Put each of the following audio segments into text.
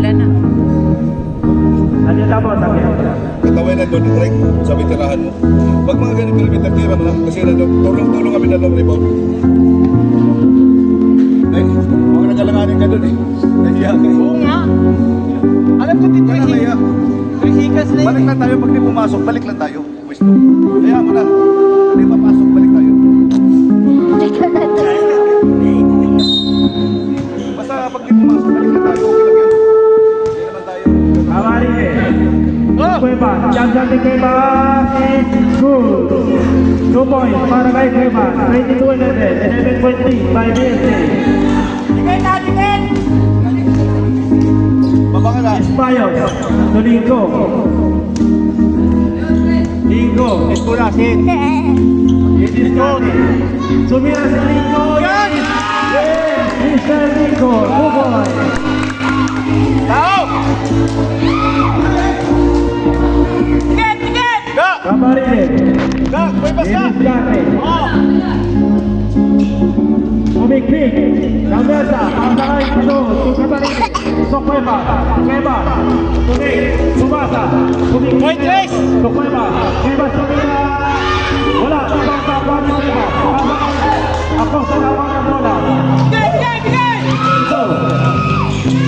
Wala na. Ano yung tapos? Katawanan doon, direct sa bitirahan mo. Pag mga ganun perimeter, tira mo lang. Kasi tulong kami na long rebound. Ay, mga nagalanganin ka doon eh. Nahiya ka eh. Oo nga. Alam ko, Wala nahiya. Trihikas na Balik yun. lang tayo, pag di pumasok, balik lang tayo. Pwesto. Kaya mo na. Pag di papasok, balik tayo. Basta pag di pumasok, balik lang tayo. Okay lang yun. Hindi naman tayo. Awari eh. Cueva, Jansan de Cueva is good. 2 points para kay Cueva. 22-11, 11.3 by BSA. Tigay na, tigay! Baba ka na. Espayos, Dolingo. Lingo, Escura, sin. it is good. Sumira si Lingo. Yan! Yes, Mr. Lingo, 2 points. Tao! Tigay, tigay! Ga! Camarines, Ga! May basta! it is Gary. Oh! Umiklik, Lamesa, pasakay ito, Camarines, so Cueva, Cueva, Tunig, Subasa, Umiklik, Point race! so Cueva, Cueva sumira, wala, ibang kapwa ni Cueva, ako sa lawan ng bola. Tigay, tigay, tigay! Ito,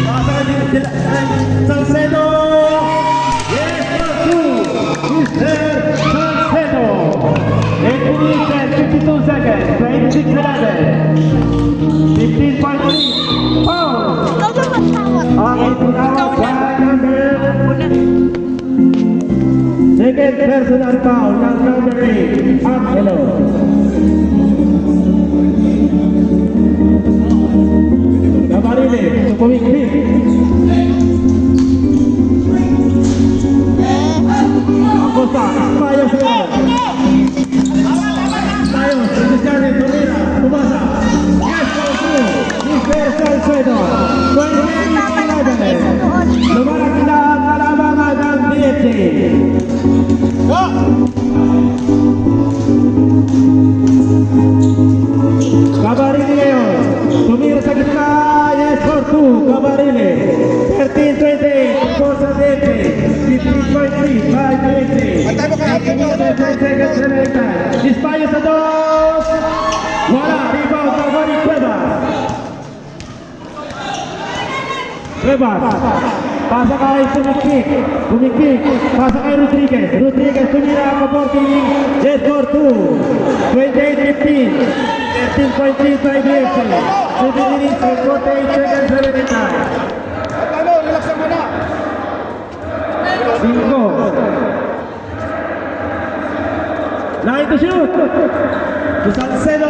pasakay din sila, Salcedo, yes, Mr. Salcedo, 8 minutes and 52 seconds, 26-11, 15.3 pounds. Ikaw na magtawag. Ang itinawag by number second personal foul ng number 8, Angelo. Camarines, pumiklik. Acosta, Espayos sila. Espayos, Cristiano, Torreira, Tumasa. Yes, Mr. Salcedo. 28-11. Lumarang sila ang kalabangan ng BFC. Ga! Camarines ngayon. Tumira sa gitna. Yes, for 2. Camarines. 13-28. For sa BFC. 15.3 by BFC. Antay mo ka, antay mo. 10 seconds remaining. Espayos sa dos. Wala. Rebound by Cueva. Cueva. Pasa kay Pumiklik. Pasa kay Rodriguez. Rodriguez tumira ang kaporting. Yes, for 2. 28-15. 13.3 by BFC. 7 minutes and 48 seconds remaining time. At ano, relaxan mo na. 5. Line to shoot. To Salcedo.